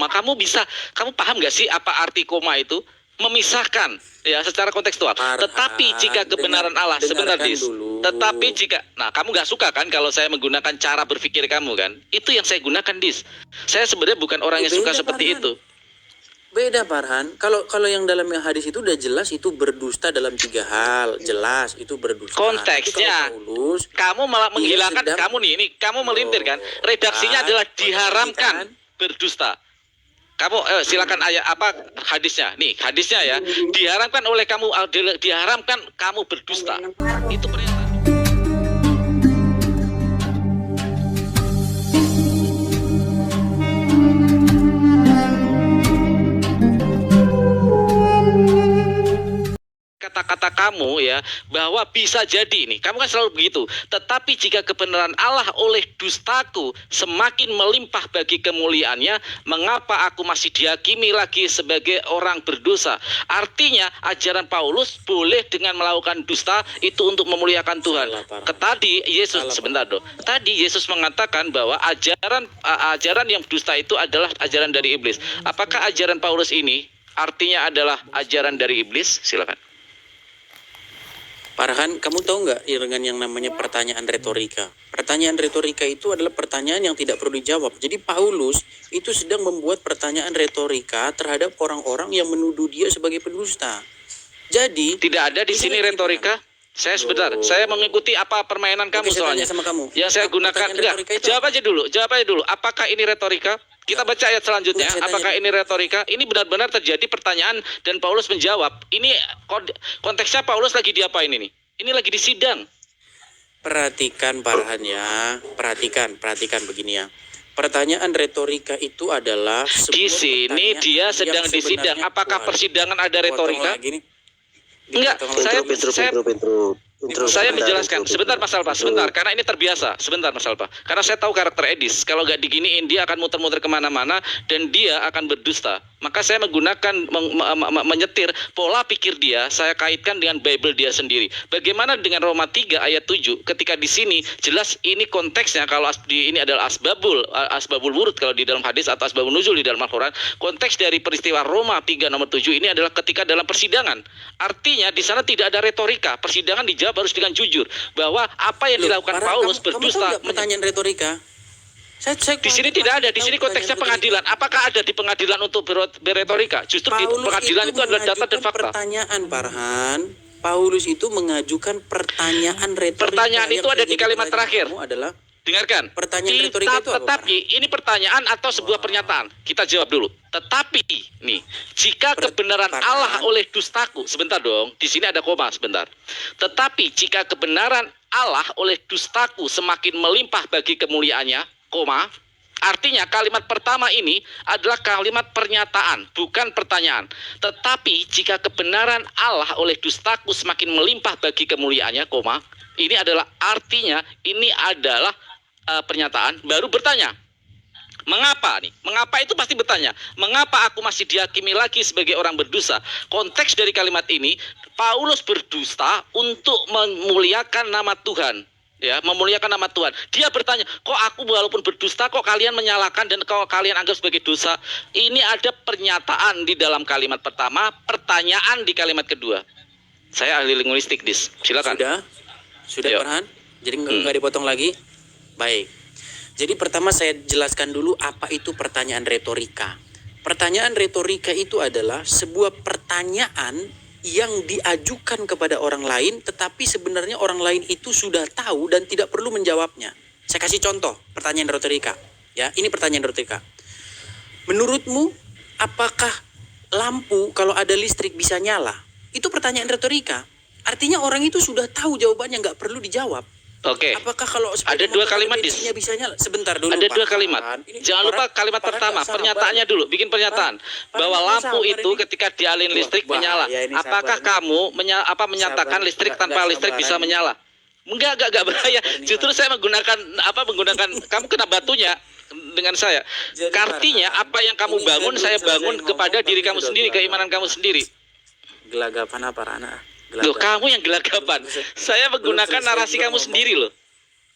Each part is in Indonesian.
koma, kamu paham nggak sih apa arti koma itu? Memisahkan ya secara kontekstual. Tetapi jika kebenaran Allah sebentar Dis. Tetapi jika kamu nggak suka kan kalau saya menggunakan cara berpikir kamu kan? Itu yang saya gunakan Dis. Saya sebenarnya bukan orang yang suka seperti itu. Beda Farhan. Kalau yang dalam hadis itu udah jelas itu berdusta dalam 3 hal. Jelas itu berdusta. Konteksnya Paulus, kamu malah menghilangkan kamu nih, kamu melintir kan? Redaksinya adalah diharamkan berdusta. Kamu silakan ayat apa hadisnya? Nih, hadisnya ya. Diharamkan kamu berdusta. Itu pernyataan. Kata-kata kamu ya, bahwa bisa jadi nih, kamu kan selalu begitu. Tetapi jika kebenaran Allah oleh dustaku semakin melimpah bagi kemuliaannya, mengapa aku masih dihakimi lagi sebagai orang berdosa? Artinya ajaran Paulus boleh dengan melakukan dusta itu untuk memuliakan Tuhan. Tadi Yesus sebentar dong. Tadi Yesus mengatakan bahwa ajaran yang dusta itu adalah ajaran dari iblis. Apakah ajaran Paulus ini artinya adalah ajaran dari iblis? Silakan. Farhan, kamu tahu nggak dengan yang namanya pertanyaan retorika? Pertanyaan retorika itu adalah pertanyaan yang tidak perlu dijawab. Jadi Paulus itu sedang membuat pertanyaan retorika terhadap orang-orang yang menuduh dia sebagai pendusta. Jadi tidak ada di sini retorika. Saya sebentar, saya mengikuti apa permainan kamu soalnya. Sama kamu. Yang saya gunakan jawab aja dulu. Apakah ini retorika? Kita baca ayat selanjutnya. Apakah ini retorika? Ini benar-benar terjadi pertanyaan dan Paulus menjawab. Ini konteksnya Paulus lagi diapain ini? Ini lagi di sidang. Perhatikan Farhan ya. Perhatikan begini ya. Pertanyaan retorika itu adalah di sini dia sedang di sidang. Apakah persidangan ada retorika? Enggak, saya menjelaskan. Sebentar Mas Alpa, sebentar. Karena ini terbiasa. Sebentar Mas Alpa. Karena saya tahu karakter Edis. Kalau nggak diginiin dia akan muter-muter kemana-mana dan dia akan berdusta. Maka saya menggunakan menyetir pola pikir dia, saya kaitkan dengan Bible dia sendiri. Bagaimana dengan Roma 3 ayat 7? Ketika di sini jelas ini konteksnya kalau ini adalah asbabul wurud kalau di dalam hadis atau asbabun nuzul di dalam Al-Qur'an. Konteks dari peristiwa Roma 3 nomor 7 ini adalah ketika dalam persidangan. Artinya di sana tidak ada retorika. Persidangan dijawab harus dengan jujur bahwa apa yang dilakukan Paulus berdusta. Pertanyaan retorika. Di sini tidak ada, di sini konteksnya pengadilan. Apakah ada di pengadilan untuk berretorika? Justru di pengadilan itu adalah data dan fakta. Pertanyaan Farhan, Paulus itu mengajukan pertanyaan retorika. Pertanyaan itu ada di kalimat terakhir. Dengarkan. Pertanyaan retorika itu apa? Tetapi ini pertanyaan atau sebuah pernyataan? Kita jawab dulu. Tetapi nih, jika kebenaran Allah oleh dustaku, sebentar dong. Di sini ada koma sebentar. Tetapi jika kebenaran Allah oleh dustaku semakin melimpah bagi kemuliaannya, koma, artinya kalimat pertama ini adalah kalimat pernyataan, bukan pertanyaan. Tetapi jika kebenaran Allah oleh dustaku semakin melimpah bagi kemuliaannya, koma, ini adalah artinya ini adalah pernyataan, baru bertanya. Mengapa nih? Mengapa itu pasti bertanya. Mengapa aku masih dihakimi lagi sebagai orang berdosa? Konteks dari kalimat ini, Paulus berdusta untuk memuliakan nama Tuhan. Ya, memuliakan nama Tuhan. Dia bertanya, kok aku walaupun berdusta kok kalian menyalahkan dan kok kalian anggap sebagai dosa? Ini ada pernyataan di dalam kalimat pertama, pertanyaan di kalimat kedua. Saya ahli linguistik, Dis. Silakan. Sudah Farhan? Jadi nggak dipotong lagi? Baik. Jadi pertama saya jelaskan dulu apa itu pertanyaan retorika. Pertanyaan retorika itu adalah sebuah pertanyaan yang diajukan kepada orang lain, tetapi sebenarnya orang lain itu sudah tahu dan tidak perlu menjawabnya. Saya kasih contoh pertanyaan retorika. Ya, ini pertanyaan retorika. Menurutmu, apakah lampu kalau ada listrik bisa nyala? Itu pertanyaan retorika. Artinya orang itu sudah tahu jawabannya, nggak perlu dijawab. Oke. Apakah kalau ada dua kalimat bisa nyala? Sebentar dulu. Ada dua kalimat. Jangan lupa kalimat pertama, pernyataannya dulu. Bikin pernyataan bahwa lampu itu ketika dialin listrik menyala. Apakah kamu menyatakan listrik tanpa listrik bisa menyala? Enggak bahaya. Justru saya menggunakan kamu kena batunya dengan saya. Artinya apa yang kamu bangun saya bangun kepada diri kamu sendiri, keimanan kamu sendiri. Gelagapan apa Rana? Loh, kamu yang gelagapan. Saya menggunakan narasi kamu sendiri loh.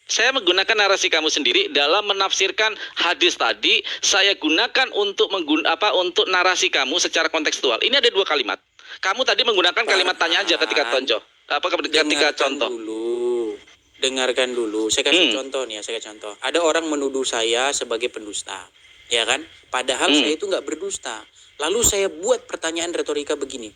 Saya menggunakan narasi kamu sendiri dalam menafsirkan hadis tadi. Saya gunakan untuk untuk narasi kamu secara kontekstual. Ini ada dua kalimat. Kamu tadi menggunakan kalimat tanya aja ketika ketika contoh. Dengarkan dulu. Saya kasih contoh nih ya, saya kasih contoh. Ada orang menuduh saya sebagai pendusta, ya kan? Padahal saya itu nggak berdusta. Lalu saya buat pertanyaan retorika begini.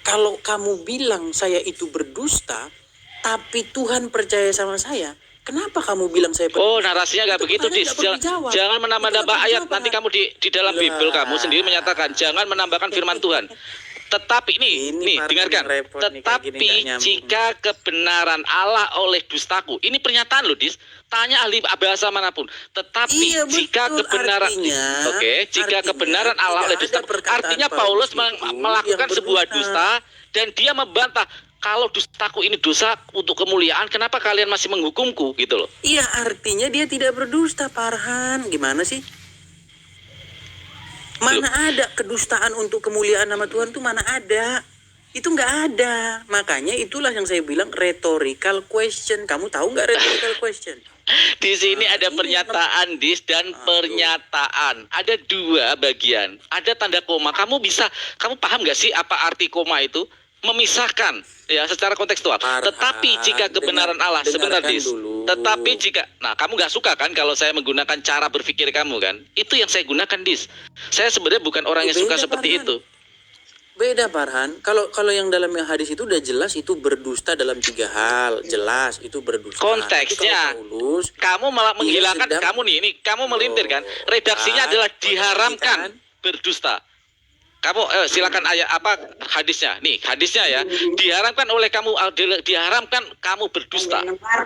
Kalau kamu bilang saya itu berdusta, tapi Tuhan percaya sama saya, kenapa kamu bilang saya berdusta? Oh, narasinya nggak begitu, Dis. Jangan menambah-nambah ayat. Nanti kamu di dalam Bible kamu sendiri menyatakan jangan menambahkan firman Tuhan. Tetapi nih dengarkan. Tetapi jika kebenaran Allah oleh dustaku, ini pernyataan loh, Dis. Tanya ahli bahasa manapun. Tetapi jika kebenaran, jika kebenaran Allah oleh dustaku, artinya Paulus melakukan sebuah dusta dan dia membantah. Kalau dustaku ini dosa untuk kemuliaan, kenapa kalian masih menghukumku gitu loh? Iya, artinya dia tidak berdusta, Farhan. Gimana sih? Mana ada kedustaan untuk kemuliaan nama Tuhan tuh, mana ada? Itu nggak ada. Makanya itulah yang saya bilang rhetorical question. Kamu tahu nggak rhetorical question? Di sini ada pernyataan, Dis, dan pernyataan. Ada dua bagian. Ada tanda koma. Kamu paham nggak sih apa arti koma itu? Memisahkan ya secara kontekstual. Tetapi jika kebenaran Allah, sebentar, Dis. Tetapi jika, kamu nggak suka kan kalau saya menggunakan cara berpikir kamu kan? Itu yang saya gunakan, Dis. Saya sebenarnya bukan orang yang suka seperti itu. Beda, Farhan. Kalau yang dalam hadis itu udah jelas itu berdusta dalam 3 hal. Jelas itu berdusta. Konteksnya, kamu malah menghilangkan. Kamu kamu melintir kan? Redaksinya adalah diharamkan berdusta. Kamu silakan ayat hadisnya. Nih, hadisnya ya. Diharamkan kamu berdusta.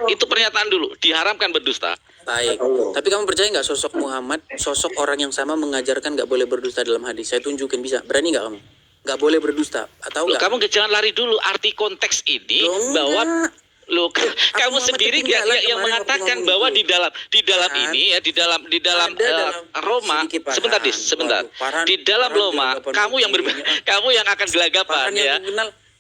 Itu pernyataan dulu. Diharamkan berdusta. Baik. Tapi kamu percaya nggak sosok Muhammad, sosok orang yang sama mengajarkan nggak boleh berdusta dalam hadis? Saya tunjukin, bisa. Berani nggak kamu? Nggak boleh berdusta atau nggak? Kamu jangan lari dulu. Arti konteks ini bahwa kamu sendiri yang mengatakan bahwa di dalam ini ya di dalam Roma sebentar, Dis, sebentar. Di dalam Roma kamu yang akan gelagapan ya.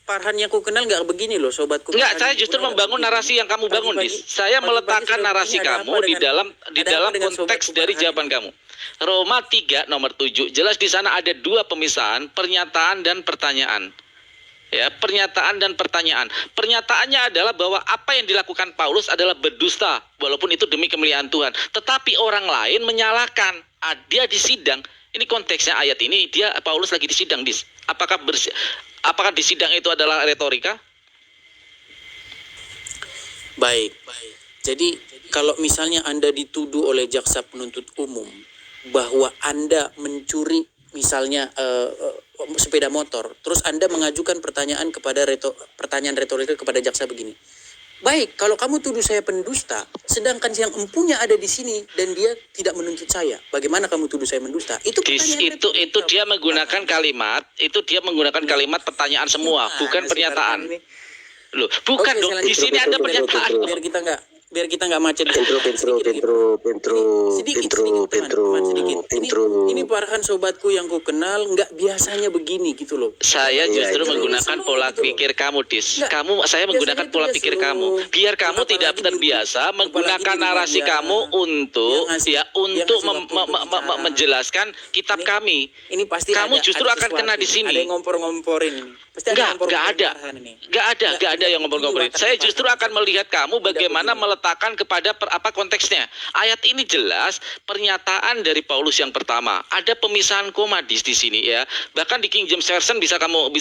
Farhan yang ku kenal nggak begini loh, sobatku. Enggak, saya justru membangun narasi yang kamu bangun, Dis. Saya meletakkan narasi kamu di dalam konteks dari jawaban kamu. Roma 3 nomor 7 jelas di sana ada dua pemisahan, pernyataan dan pertanyaan. Ya, pernyataan dan pertanyaan. Pernyataannya adalah bahwa apa yang dilakukan Paulus adalah berdusta, walaupun itu demi kemuliaan Tuhan. Tetapi orang lain menyalahkan. Dia disidang. Ini konteksnya ayat ini, Paulus lagi disidang, Dis. Apakah disidang itu adalah retorika? Baik. Jadi kalau misalnya Anda dituduh oleh jaksa penuntut umum bahwa Anda mencuri misalnya sepeda motor, terus Anda mengajukan pertanyaan retorika kepada jaksa begini. Baik, kalau kamu tuduh saya pendusta, sedangkan yang empunya ada di sini dan dia tidak menuntut saya, bagaimana kamu tuduh saya mendusta? Itu dia menggunakan kalimat pertanyaan semua, bukan pernyataan. Loh, bukan dong. Di sini ada pernyataan. Biar kita nggak macet. Ini Farhan sobatku yang ku kenal nggak biasanya begini gitu loh. Saya justru menggunakan pola pikir kamu, Dis. Saya menggunakan pola pikir kamu. Biar kamu tidak terbiasa menggunakan narasi kamu untuk menjelaskan kitab kami. Ini pasti kamu justru akan kena di sini. Ada yang ngompor-ngomporin. Nggak ada yang ngompor-ngomporin. Saya justru akan melihat kamu bagaimana meletakkan kepada konteksnya. Ayat ini jelas pernyataan dari Paulus yang pertama. Ada pemisahan koma di sini ya. Bahkan di King James Version bisa kamu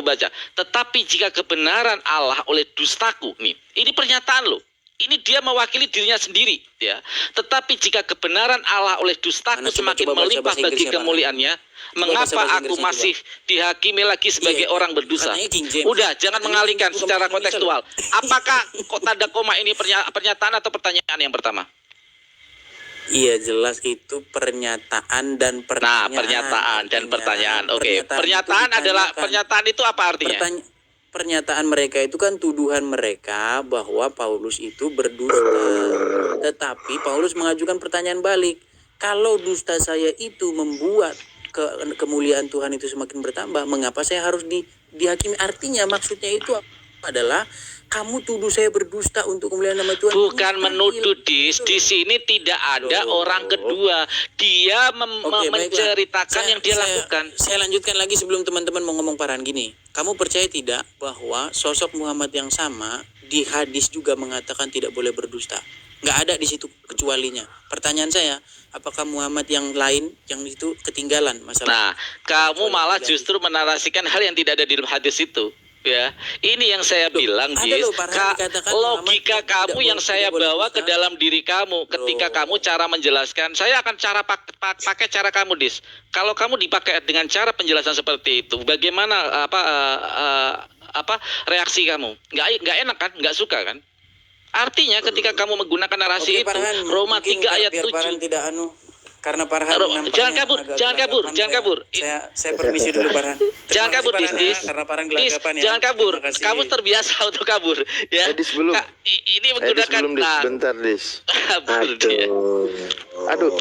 baca. Tetapi jika kebenaran Allah oleh dustaku, ini pernyataan loh. Ini dia mewakili dirinya sendiri ya. Tetapi jika kebenaran Allah oleh dustaku semakin melimpah bagi kemuliaannya, mengapa aku masih dihakimi lagi sebagai orang berdosa? Udah, jangan mengalihkan secara kontekstual. Apakah tanda koma ini pernyataan atau pertanyaan yang pertama? Iya, jelas itu pernyataan dan pertanyaan. Pernyataan dan pertanyaan. Oke, pernyataan itu apa artinya? Pernyataan mereka itu kan tuduhan mereka bahwa Paulus itu berdusta. Tetapi Paulus mengajukan pertanyaan balik. Kalau dusta saya itu membuat kemuliaan Tuhan itu semakin bertambah, mengapa saya harus dihakimi? Artinya maksudnya itu adalah kamu tuduh saya berdusta untuk kemuliaan nama Tuhan. Bukan Mustahil. menuduh di sini tidak ada orang kedua. Dia Oke, baiklah. menceritakan yang dia lakukan. Saya lanjutkan lagi sebelum teman-teman mau ngomong Farhan gini. Kamu percaya tidak bahwa sosok Muhammad yang sama di hadis juga mengatakan tidak boleh berdusta? Nggak ada di situ kecualinya. Pertanyaan saya, apakah Muhammad yang lain yang itu ketinggalan masalah? Nah, kamu malah justru menarasikan hal yang tidak ada di dalam hadis itu. Ya, ini yang saya bilang, ada Jis. loh, Farhan dikatakan Logika Muhammad kamu tidak yang boleh- saya tidak boleh bawa ke dusta. dalam diri kamu ketika kamu cara menjelaskan. Saya akan pakai cara kamu, Dis. Kalau kamu dipakai dengan cara penjelasan seperti itu, bagaimana reaksi kamu? Nggak enak kan? Nggak suka kan? Artinya ketika kamu menggunakan narasi Oke, itu, Farhan, Roma mungkin 3 ayat biar Farhan 7. tidak karena Farhan nampaknya Jangan kabur, agak jangan kabur, gelagapan, jangan kabur. Saya permisi dulu Farhan. Jangan kabur, Farhan, Dis. karena Farhan Dis, gelagapan ya. jangan kabur. Terima kasih. Kamu terbiasa untuk kabur, ya. Dis, belum. Ini Dis menggunakan belum, Dis. Bentar, Dis. kabur dia. Aduh.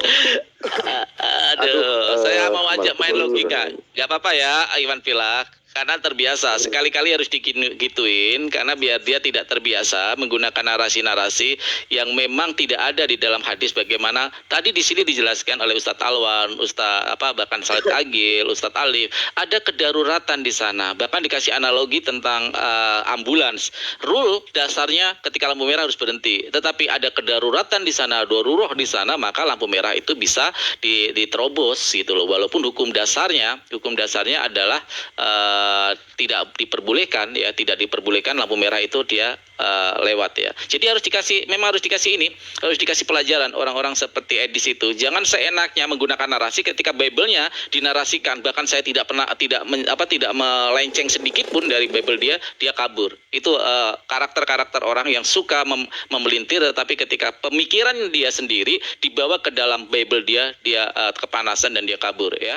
Aduh, saya mau ajak main mampus. logika. Gak apa-apa ya, Iwan Pilak. Karena terbiasa, sekali-kali harus digituin karena biar dia tidak terbiasa menggunakan narasi-narasi yang memang tidak ada di dalam hadis. Bagaimana tadi di sini dijelaskan oleh Ustadz Alwan, bahkan Said Agil, Ustadz Alif, ada kedaruratan di sana. Bahkan dikasih analogi tentang ambulans. Rule dasarnya ketika lampu merah harus berhenti. Tetapi ada kedaruratan di sana, daruroh di sana, maka lampu merah itu bisa diterobos gitu loh. Walaupun hukum dasarnya adalah tidak diperbolehkan ya, tidak diperbolehkan lampu merah itu dia lewat ya. Jadi harus dikasih pelajaran orang-orang seperti Edis itu. Jangan seenaknya menggunakan narasi ketika Bible-nya dinarasikan. Bahkan saya tidak melenceng sedikit pun dari Bible dia kabur. Itu karakter-karakter orang yang suka memelintir, tetapi ketika pemikiran dia sendiri dibawa ke dalam Bible dia kepanasan dan dia kabur ya.